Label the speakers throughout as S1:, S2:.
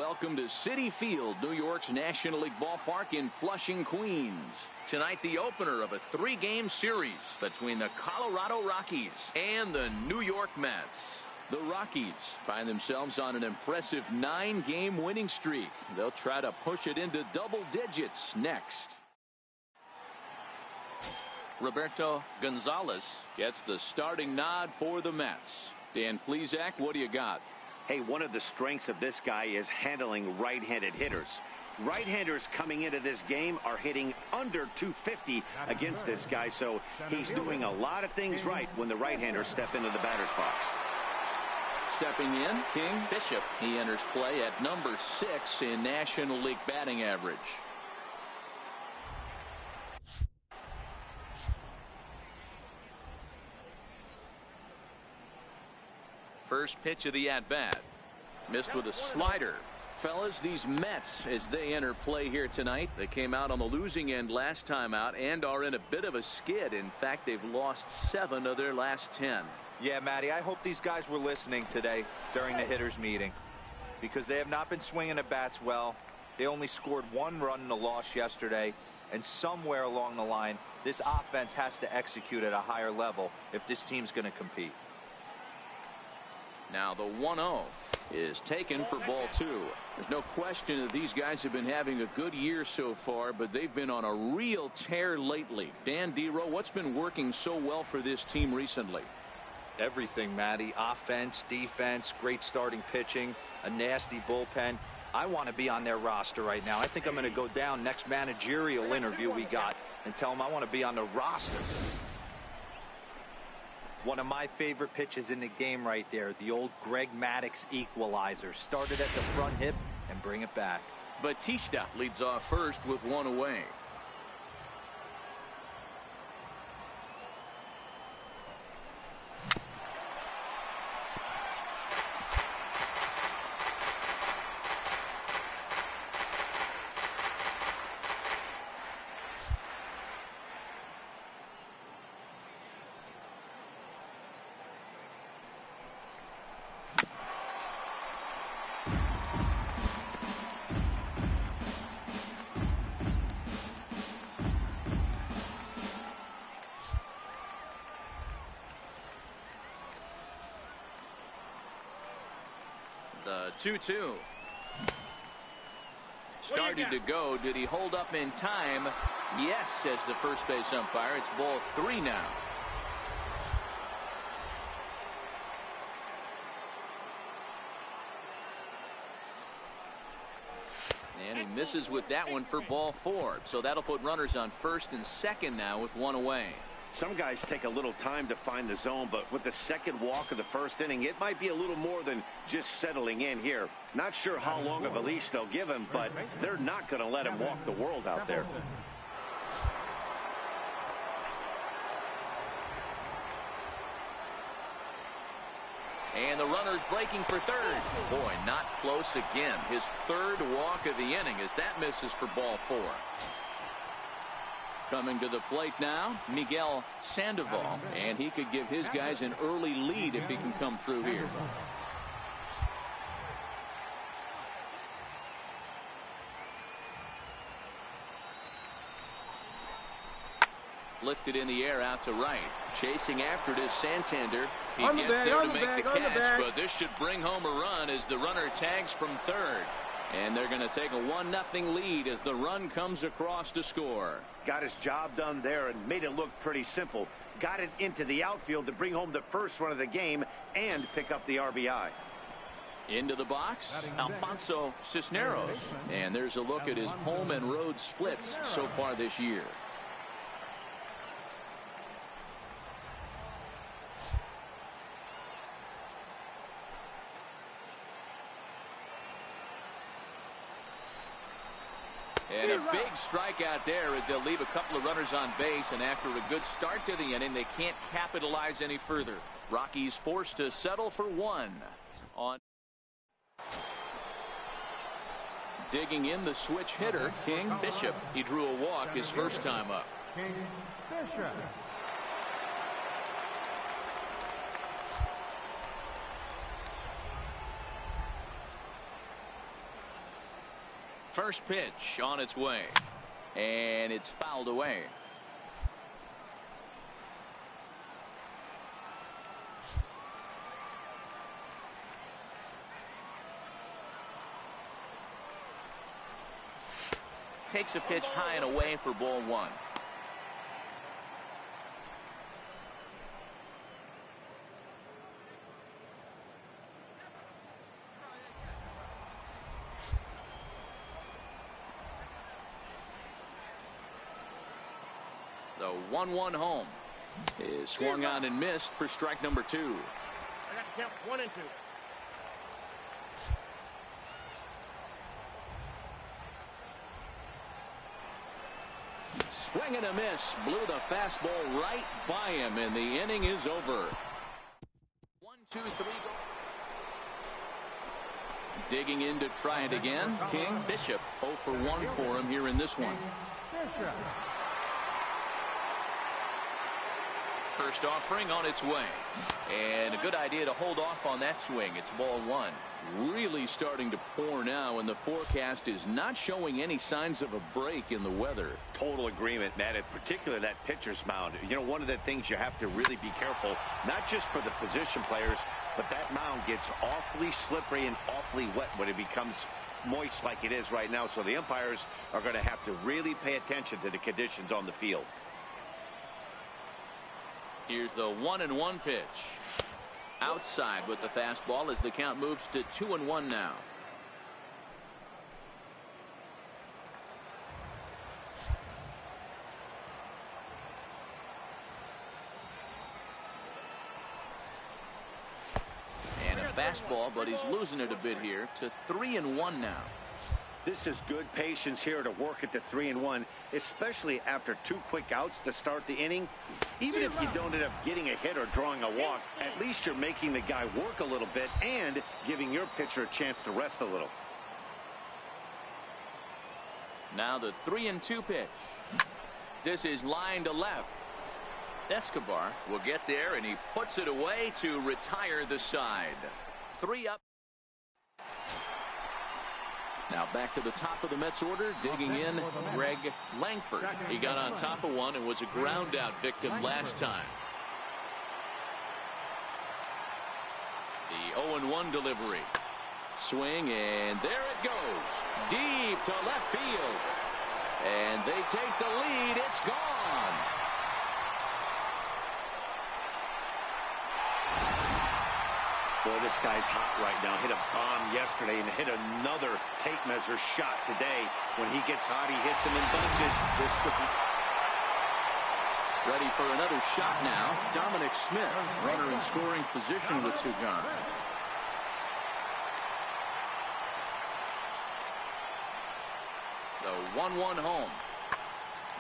S1: welcome to Citi Field, New York's National League ballpark in Flushing, Queens. Tonight, the opener of a 3-game series between the Colorado Rockies and the New York Mets. The Rockies find themselves on an impressive 9-game winning streak. They'll try to push it into double digits next. Roberto Gonzalez gets the starting nod for the Mets. Dan Plesac, what do you got?
S2: Hey, one of the strengths of this guy is handling right-handed hitters. Right-handers coming into this game are hitting under 250 against this guy, so he's doing a lot of things right when the right-handers step into the batter's box.
S1: Stepping in, King Bishop. He enters play at number 6 in National League batting average. First pitch of the at-bat. Missed with a slider. Fellas, these Mets, as they enter play here tonight, they came out on the losing end last time out and are in a bit of a skid. In fact, they've lost 7 of their last 10.
S3: Yeah, Matty, I hope these guys were listening today during the hitters meeting, because they have not been swinging the bats well. They only scored 1 run in the loss yesterday, and somewhere along the line, this offense has to execute at a higher level if this team's going to compete.
S1: Now the 1-0 is taken for ball 2. There's no question that these guys have been having a good year so far, but they've been on a real tear lately. Dan Dero, what's been working so well for this team recently?
S3: Everything, Matty. Offense, defense, great starting pitching, a nasty bullpen. I want to be on their roster right now. I think I'm going to go down next managerial interview we got and tell them I want to be on the roster. One of my favorite pitches in the game right there, the old Greg Maddux equalizer. Started at the front hip and bring it back.
S1: Batista leads off first with 1 away. The 2-2. Started to go. Did he hold up in time? Yes, says the first base umpire. It's ball 3 now. And he misses with that one for ball 4. So that'll put runners on first and second now with 1 away.
S2: Some guys take a little time to find the zone, but with the second walk of the first inning, it might be a little more than just settling in here. Not sure how long of a leash they'll give him, but they're not going to let him walk the world out there.
S1: And the runner's breaking for third. Boy, not close again. His 3rd walk of the inning as that misses for ball 4. Coming to the plate now, Miguel Sandoval, and he could give his guys an early lead if he can come through here. Lifted in the air out to right. Chasing after it is Santander. He gets there to make the catch, but this should bring home a run as the runner tags from third. And they're going to take a 1-0 lead as the run comes across to score.
S2: Got his job done there and made it look pretty simple. Got it into the outfield to bring home the first run of the game and pick up the RBI.
S1: Into the box, Alfonso Cisneros. And there's a look at his home and road splits so far this year. And a big strikeout there. They'll leave a couple of runners on base, and after a good start to the inning, they can't capitalize any further. Rockies forced to settle for 1. On digging in, the switch hitter, King Bishop. He drew a walk his first time up.
S4: King Bishop.
S1: First pitch on its way, and it's fouled away. Takes a pitch high and away for ball one. The 1-1 home is swung on and missed for strike number 2.
S4: I got to count 1 and 2.
S1: Swing and a miss. Blew the fastball right by him, and the inning is over. 1, 2, 3. Digging in to try it again. King. Bishop 0 for 1 for him here in this one. First offering on its way, and a good idea to hold off on that swing. It's ball 1. Really starting to pour now, and the forecast is not showing any signs of a break in the weather.
S2: Total agreement, Matt. In particular, that pitcher's mound. You know, one of the things you have to really be careful, not just for the position players, but that mound gets awfully slippery and awfully wet when it becomes moist like it is right now. So the umpires are going to have to really pay attention to the conditions on the field.
S1: Here's the 1-1 pitch. Outside with the fastball as the count moves to 2-1 now. And a fastball, but he's losing it a bit here to 3-1 now.
S2: This is good patience here to work at the 3-1, especially after 2 quick outs to start the inning. Even if you don't end up getting a hit or drawing a walk, at least you're making the guy work a little bit and giving your pitcher a chance to rest a little.
S1: Now the 3-2 pitch. This is line to left. Escobar will get there, and he puts it away to retire the side. 3 up. Now back to the top of the Mets order, digging in, Greg Langford. He got on top of one and was a ground out victim last time. The 0-1 delivery. Swing, and there it goes. Deep to left field. And they take the lead. It's gone.
S2: Boy, this guy's hot right now. Hit a bomb yesterday and hit another tape measure shot today. When he gets hot, he hits them in bunches.
S1: Ready for another shot now. Dominic Smith, runner in scoring position with 2 gone. The 1-1 home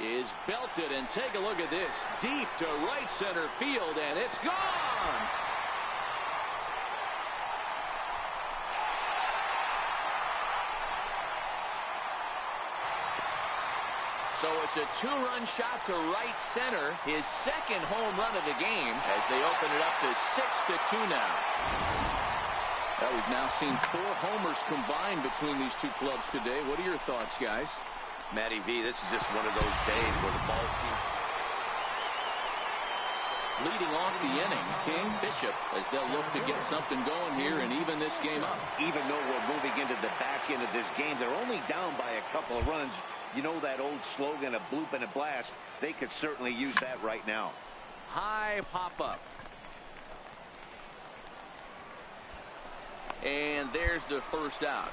S1: is belted, and take a look at this. Deep to right center field, and it's gone. So it's a 2-run shot to right center, his 2nd home run of the game, as they open it up to 6-2 now. Well, we've now seen 4 homers combined between these 2 clubs today. What are your thoughts, guys?
S2: Matty V, this is just one of those days where the ball's
S1: leading off the inning, King, Bishop, as they'll look to get something going here and even this game up.
S2: Even though we're moving into the back end of this game, they're only down by a couple of runs. You know that old slogan, a bloop and a blast. They could certainly use that right now.
S1: High pop-up. And there's the first out.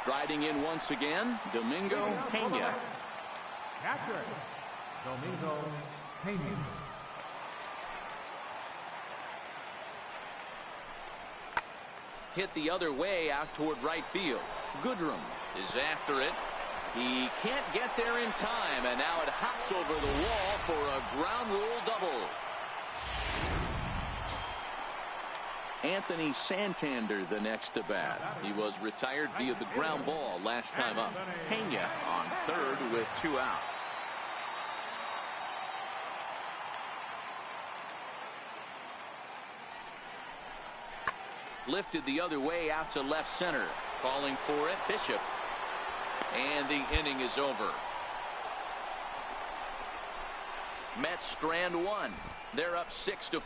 S1: Striding in once again, Domingo Pena.
S5: Catcher, Domingo Pena.
S1: Hit the other way out toward right field. Goodrum is after it. He can't get there in time, and now it hops over the wall for a ground rule double. Anthony Santander the next to bat. He was retired via the ground ball last time up. Pena on third with 2 out. lifted the other way out to left center. Calling for it, Bishop. And the inning is over. Mets strand one. They're up 6-4.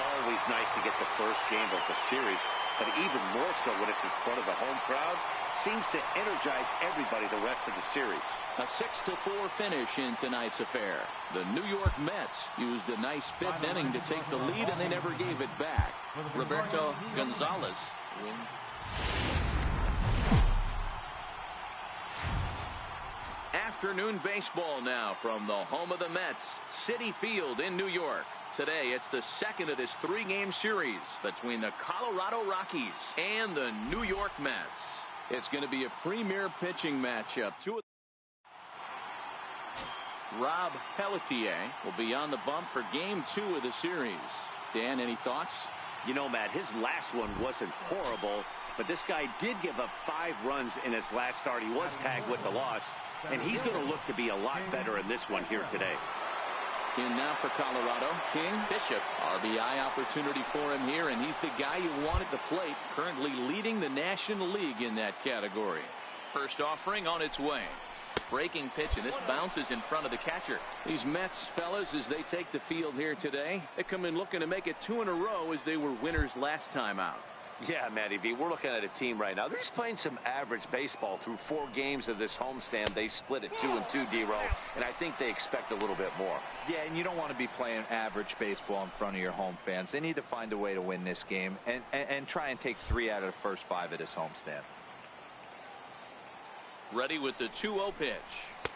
S2: Always nice to get the first game of the series, but even more so when it's in front of the home crowd. Seems to energize everybody the rest of the series.
S1: A 6-4 finish in tonight's affair. The New York Mets used a nice fifth inning to take the lead, and they never gave it back. Roberto Gonzalez wins. Afternoon baseball now from the home of the Mets, Citi Field in New York. Today, it's the second of this three-game series between the Colorado Rockies and the New York Mets. It's going to be a premier pitching matchup. Rob Pelletier will be on the bump for Game 2 of the series. Dan, any thoughts?
S2: You know, Matt, his last one wasn't horrible, but this guy did give up 5 runs in his last start. He was tagged with the loss, and he's going to look to be a lot better in this one here today.
S1: In now for Colorado, King Bishop. RBI opportunity for him here, and he's the guy you want at the plate, currently leading the National League in that category. First offering on its way. Breaking pitch, and this bounces in front of the catcher. These Mets, fellas, as they take the field here today, they come in looking to make it 2 in a row as they were winners last time out.
S2: Yeah, Matty V, we're looking at a team right now. They're just playing some average baseball through 4 games of this homestand. They split it 2-2, D-Row, and I think they expect a little bit more.
S3: Yeah, and you don't want to be playing average baseball in front of your home fans. They need to find a way to win this game and try and take 3 out of the first 5 of this homestand.
S1: Ready with the 2-0 pitch.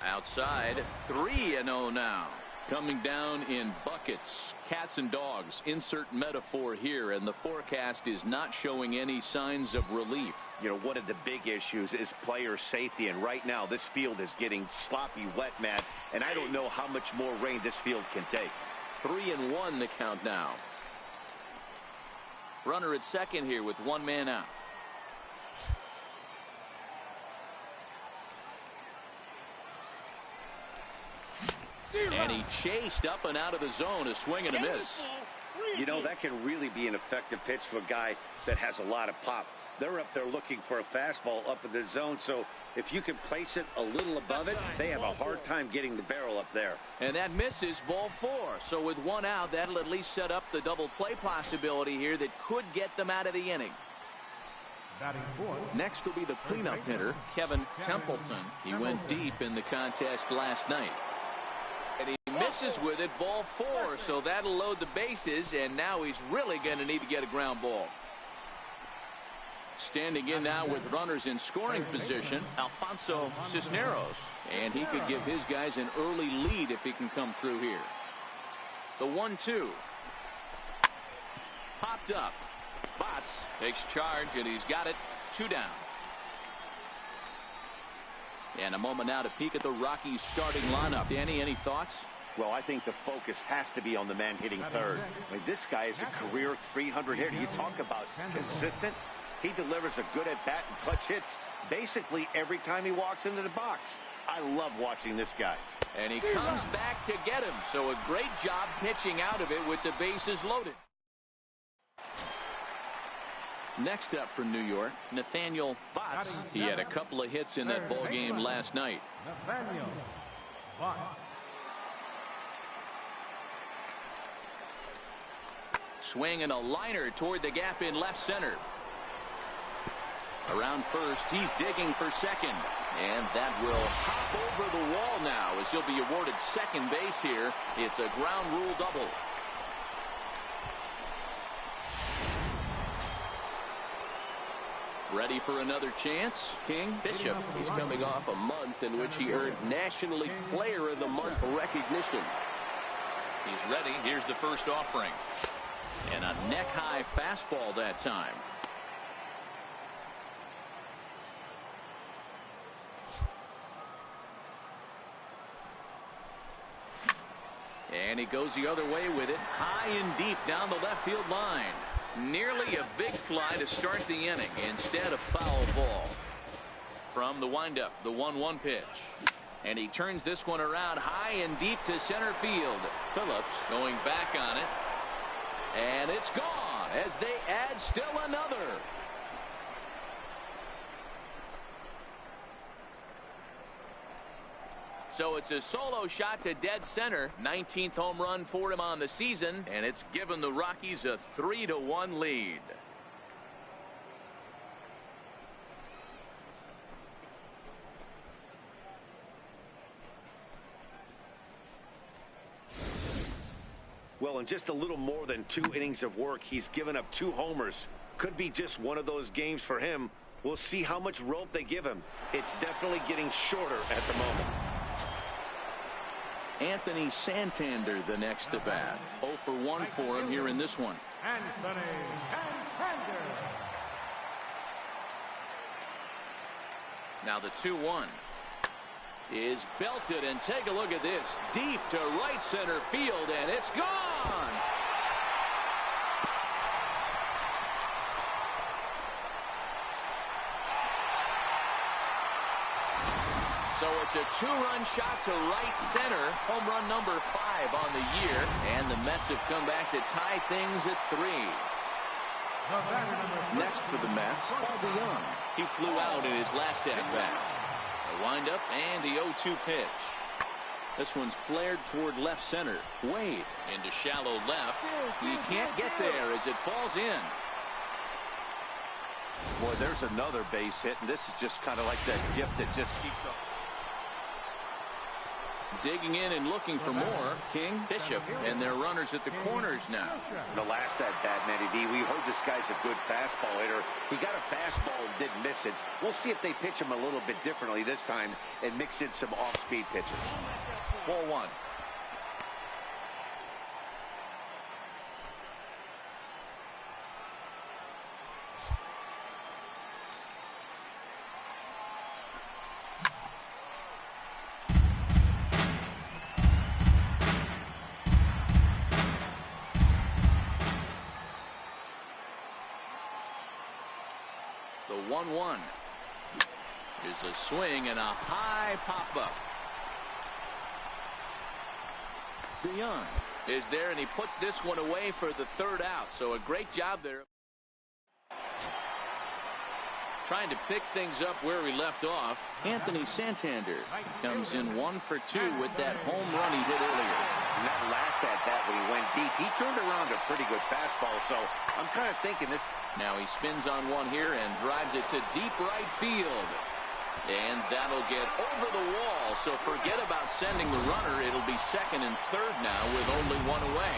S1: Outside, 3-0 now. Coming down in buckets, cats and dogs, insert metaphor here, and the forecast is not showing any signs of relief.
S2: You know, one of the big issues is player safety, and right now this field is getting sloppy wet, Matt, and I don't know how much more rain this field can take.
S1: 3-1 the count now. Runner at second here with 1 man out. And he chased up and out of the zone, a swing and a miss.
S2: You know, that can really be an effective pitch to a guy that has a lot of pop. They're up there looking for a fastball up in the zone, so if you can place it a little above it, they have a hard time getting the barrel up there.
S1: And that misses, ball 4. So with 1 out, that'll at least set up the double play possibility here that could get them out of the inning. Next will be the cleanup hitter, Kevin Templeton. He went deep in the contest last night. And he misses with it, ball 4, so that'll load the bases, and now he's really going to need to get a ground ball. Standing in now with runners in scoring position, Alfonso Cisneros, and he could give his guys an early lead if he can come through here. The 1-2. Popped up. Botts takes charge, and he's got it. 2 down. And a moment now to peek at the Rockies starting lineup. Danny, any thoughts?
S2: Well, I think the focus has to be on the man hitting third. I mean, this guy is a career 300 hitter. You talk about consistent. He delivers a good at-bat and clutch hits basically every time he walks into the box. I love watching this guy.
S1: And he comes back to get him. So a great job pitching out of it with the bases loaded. Next up for New York, Nathaniel Botts. He had a couple of hits in that ball game last night.
S5: Nathaniel Botts.
S1: Swing and a liner toward the gap in left center. Around first, he's digging for second. And that will hop over the wall now as he'll be awarded second base here. It's a ground rule double. Ready for another chance? King Bishop. He's coming off a month in which he earned National League Player of the Month recognition. He's ready. Here's the first offering. And a neck-high fastball that time. And he goes the other way with it. High and deep down the left field line. Nearly a big fly to start the inning. Instead, a foul ball. From the windup, the 1-1 pitch. And he turns this one around high and deep to center field. Phillips going back on it. And it's gone as they add still another. So it's a solo shot to dead center. 19th home run for him on the season, and it's given the Rockies a 3-1 lead.
S2: Well, in just a little more than 2 innings of work, he's given up 2 homers. Could be just one of those games for him. We'll see how much rope they give him. It's definitely getting shorter at the moment.
S1: Anthony Santander the next to bat. 0 for 1 for him here in this one.
S5: Anthony Santander.
S1: Now the 2-1 is belted, and take a look at this. Deep to right center field, and it's gone. So it's a 2-run shot to right center. Home run number 5 on the year. And the Mets have come back to tie things at 3. Next for the Mets, Paul DeYoung. He flew out in his last at-bat. A windup and the 0-2 pitch. This one's flared toward left center. Wade into shallow left. He can't get there as it falls in.
S2: Boy, there's another base hit, and this is just kind of like that gift that just keeps up.
S1: Digging in and looking for more, King, Bishop, and their runners at the corners now.
S2: The last at-bat, Matty D, we heard this guy's a good fastball hitter. He got a fastball and didn't miss it. We'll see if they pitch him a little bit differently this time and mix in some off-speed pitches.
S1: Ball 1. The 1-1 is a swing and a high pop-up. DeYoung is there, and he puts this one away for the 3rd out. So a great job there. Trying to pick things up where we left off. Anthony Santander comes in 1 for 2 with that home run he hit earlier.
S2: And that last at-bat when he went deep, he turned around a pretty good fastball. So I'm kind of thinking this.
S1: Now he spins on one here and drives it to deep right field. And that'll get over the wall. So forget about sending the runner. It'll be 2nd and 3rd now with only 1 away.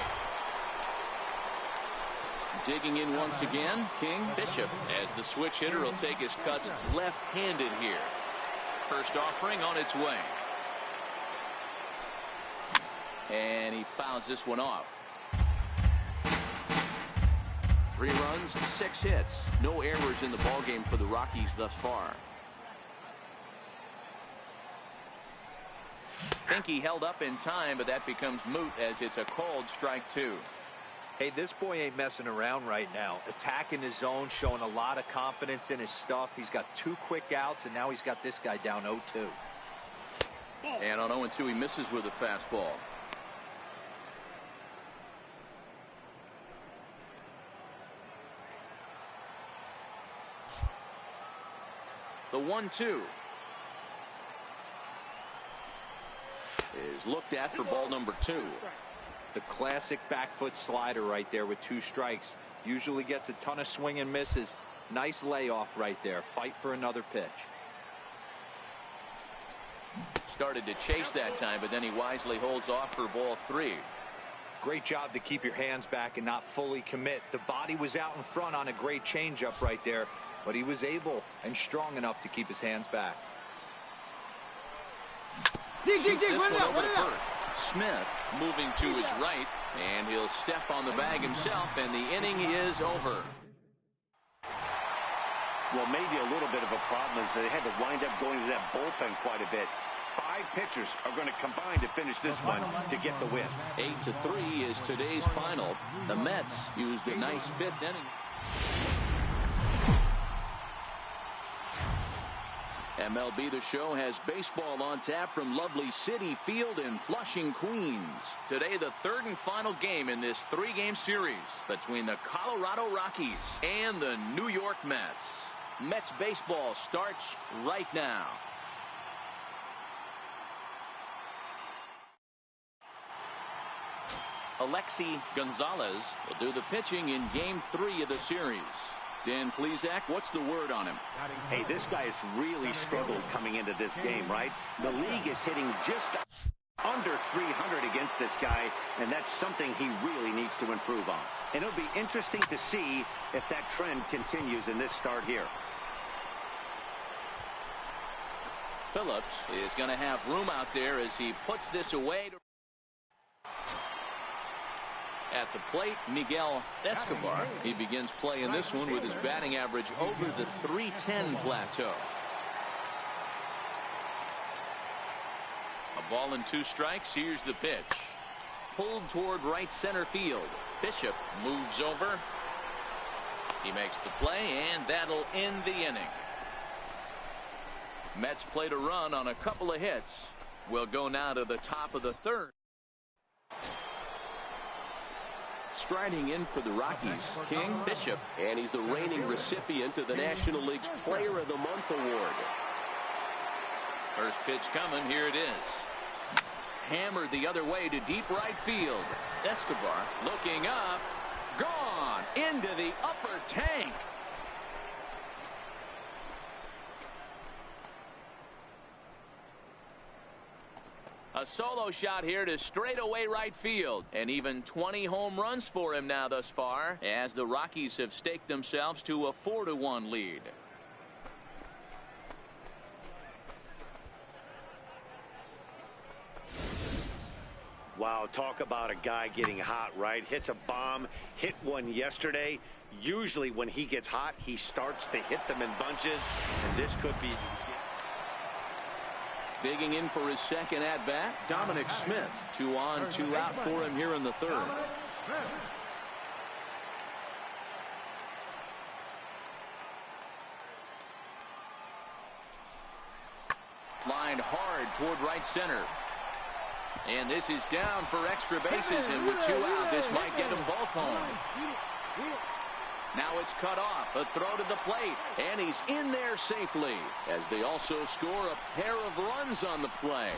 S1: Digging in once again, King, Bishop, as the switch hitter will take his cuts left-handed here. First offering on its way. And he fouls this one off. 3 runs, 6 hits. No errors in the ballgame for the Rockies thus far. Think he held up in time, but that becomes moot as it's a called strike 2.
S3: Hey, this boy ain't messing around right now. Attacking his zone, showing a lot of confidence in his stuff. He's got 2 quick outs, and now he's got this guy down 0-2.
S1: And on 0-2, he misses with a fastball. The 1-2 is looked at for ball number 2.
S3: The classic back foot slider right there with 2 strikes. Usually gets a ton of swing and misses. Nice layoff right there. Fight for another pitch.
S1: Started to chase that time, but then he wisely holds off for ball 3.
S3: Great job to keep your hands back and not fully commit. The body was out in front on a great changeup right there, but he was able and strong enough to keep his hands back.
S1: Shoots this one over to first. Smith moving to his right, and he'll step on the bag himself, and the inning is over.
S2: Well, maybe a little bit of a problem is they had to wind up going to that bullpen quite a bit. 5 pitchers are going to combine to finish this one to get the win.
S1: 8-3 is today's final. The Mets used a nice 5th inning. MLB The Show has baseball on tap from lovely City Field in Flushing, Queens. Today, the third and final game in this three-game series between the Colorado Rockies and the New York Mets. Mets baseball starts right now. Alexi Gonzalez will do the pitching in Game 3 of the series. Dan Plesac, what's the word on him?
S2: Hey, this guy has really struggled coming into this game, right? The league is hitting just under 300 against this guy, and that's something he really needs to improve on. And it'll be interesting to see if that trend continues in this start here.
S1: Phillips is going to have room out there as he puts this away. At the plate, Miguel Escobar. He begins play in this one with his batting average over the 310 plateau. A ball and 2 strikes. Here's the pitch. Pulled toward right center field. Bishop moves over. He makes the play, and that'll end the inning. Mets played a run on a couple of hits. We'll go now to the top of the third. Striding in for the Rockies, King Bishop, and he's the reigning recipient of the National League's Player of the Month award. First pitch coming, here it is. Hammered the other way to deep right field. Escobar looking up, gone into the upper tank. A solo shot here to straightaway right field, and even 20 home runs for him now thus far, as the Rockies have staked themselves to a 4-1 lead.
S2: Wow, talk about a guy getting hot, right? Hits a bomb, hit one yesterday. Usually when he gets hot, he starts to hit them in bunches, and this could be...
S1: Digging in for his second at-bat, Dominic Smith. 2 on, 2 out for him here in the third. Lined hard toward right center. And this is down for extra bases, and with 2 out, this might get them both home. Now it's cut off, a throw to the plate, and he's in there safely, as they also score a pair of runs on the play.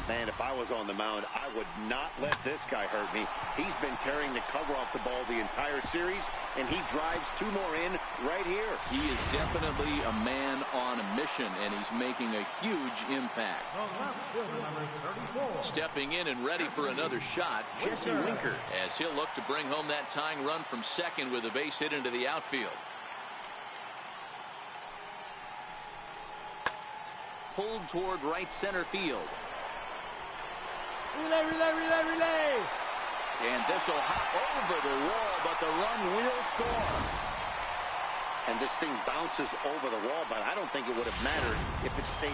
S2: Man, if I was on the mound, I would not let this guy hurt me. He's been tearing the cover off the ball the entire series, and he drives 2 more in right here.
S1: He is definitely a man on a mission, and he's making a huge impact. Stepping in and ready for another shot, Jesse Winker, as he'll look to bring home that tying run from second with a base hit into the outfield. Pulled toward right center field.
S5: Relay, relay, relay, relay.
S1: And this will hop over the wall, but the run will score.
S2: And this thing bounces over the wall, but I don't think it would have mattered if it stayed.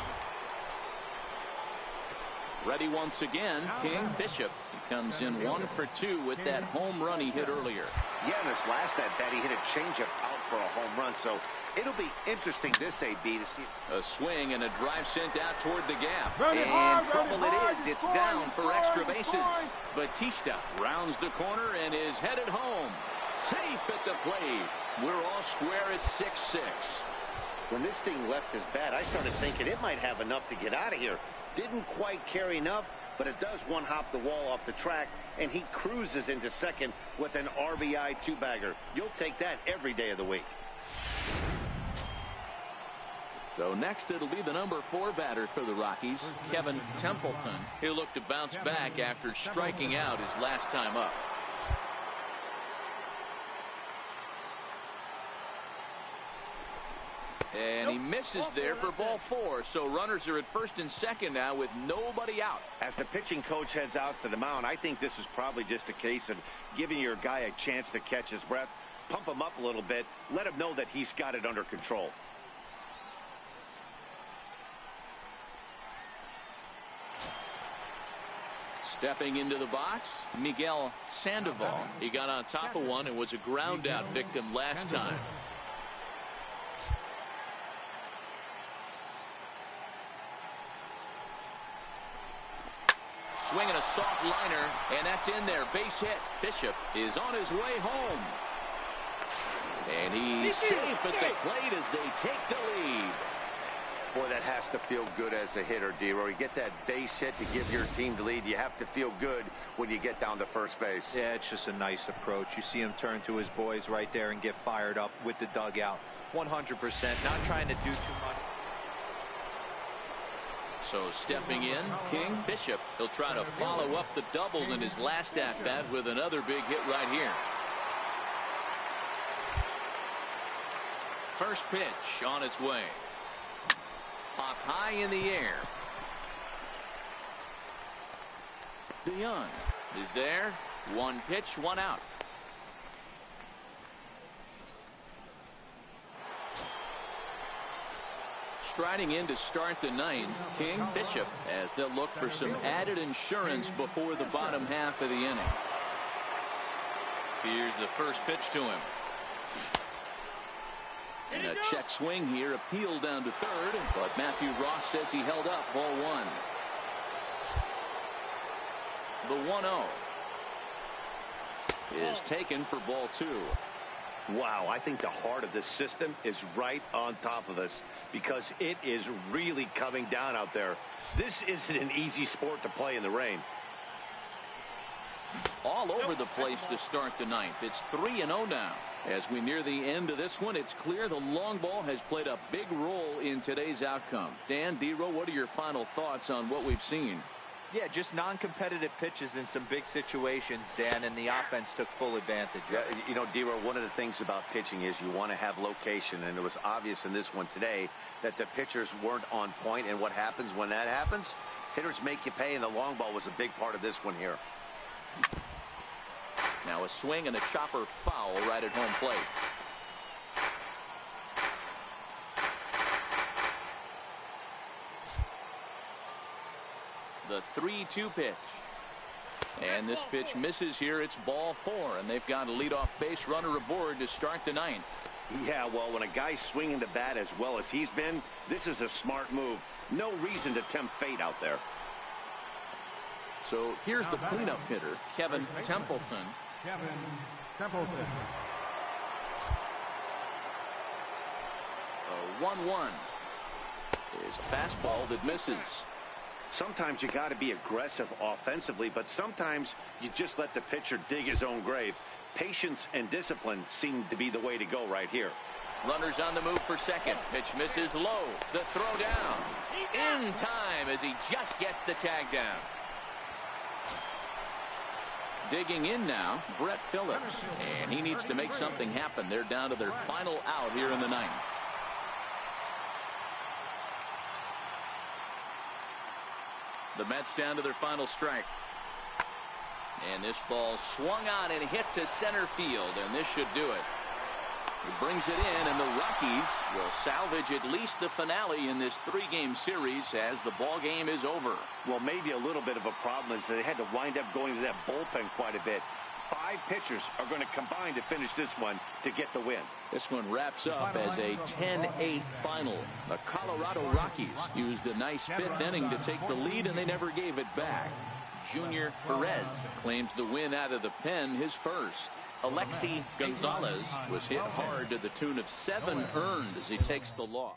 S1: Ready once again, King Bishop. He comes in 1 for 2 with that home run he hit earlier.
S2: Yeah, in this last at-bat, he hit a changeup out for a home run, so it'll be interesting this AB to see.
S1: A swing and a drive sent out toward the gap. And trouble it is. It's down for extra bases. Batista rounds the corner and is headed home. Safe at the plate. We're all square at 6-6.
S2: When this thing left his bat, I started thinking it might have enough to get out of here. Didn't quite carry enough, but it does one-hop the wall off the track, and he cruises into second with an RBI 2-bagger. You'll take that every day of the week.
S1: So next it'll be the number 4 batter for the Rockies, Kevin Templeton. He'll look to bounce back after striking out his last time up. And he misses there for ball 4. So runners are at first and second now with nobody out.
S2: As the pitching coach heads out to the mound, I think this is probably just a case of giving your guy a chance to catch his breath, pump him up a little bit, let him know that he's got it under control.
S1: Stepping into the box, Miguel Sandoval. He got on top of one and was a ground out victim last time. swinging a soft liner, and that's in there. Base hit. Bishop is on his way home. And he's safe at the plate as they take the lead.
S2: Boy, that has to feel good as a hitter, D-Roy. You get that base hit to give your team the lead. You have to feel good when you get down to first base.
S3: Yeah, it's just a nice approach. You see him turn to his boys right there and get fired up with the dugout. 100%, not trying to do too much.
S1: So stepping in, King. Bishop, he'll try to follow up the double in his last at-bat with another big hit right here. First pitch on its way. Popped high in the air. DeYoung is there. One pitch, one out. Striding in to start the ninth, King. Bishop, as they'll look for some added insurance before the bottom half of the inning. Here's the first pitch to him. And a check swing here, appeal down to third, but Matthew Ross says he held up. Ball one. The 1-0 is taken for ball two.
S2: Wow, I think the heart of this system is right on top of us because it is really coming down out there. This isn't an easy sport to play in the rain.
S1: All over the place to start the ninth. It's 3-0 now. As we near the end of this one, it's clear the long ball has played a big role in today's outcome. Dan, D-Row, what are your final thoughts on what we've seen?
S3: Yeah, just non-competitive pitches in some big situations, Dan, and the offense took full advantage.
S2: Yeah, you know, D-Row, one of the things about pitching is you want to have location, and it was obvious in this one today that the pitchers weren't on point, and what happens when that happens? Hitters make you pay, and the long ball was a big part of this one here.
S1: Now a swing and a chopper foul right at home plate. The 3-2 pitch. And this pitch misses here. It's ball four, and they've got a leadoff base runner aboard to start the ninth.
S2: Yeah, well, when a guy's swinging the bat as well as he's been, this is a smart move. No reason to tempt fate out there.
S1: So here's the cleanup hitter, Kevin Templeton.
S5: Kevin Templeton.
S1: A 1-1 is a fastball that misses.
S2: Sometimes you got to be aggressive offensively, but sometimes you just let the pitcher dig his own grave. Patience and discipline seem to be the way to go right here.
S1: Runners on the move for second. Pitch misses low. The throw down. In time as he just gets the tag down. Digging in now, Brett Phillips. And he needs to make something happen. They're down to their final out here in the ninth. The Mets down to their final strike. And this ball swung on and hit to center field, and this should do it. He brings it in, and the Rockies will salvage at least the finale in this three-game series as the ball game is over.
S2: Well, maybe a little bit of a problem is they had to wind up going to that bullpen quite a bit. 5 pitchers are going to combine to finish this one to get the win.
S1: This one wraps up as a 10-8 final. The Colorado Rockies used a nice 5th inning to take the lead, and they never gave it back. Junior Perez claims the win out of the pen, his first. Alexi Gonzalez was hit hard to the tune of 7 earned as he takes the loss.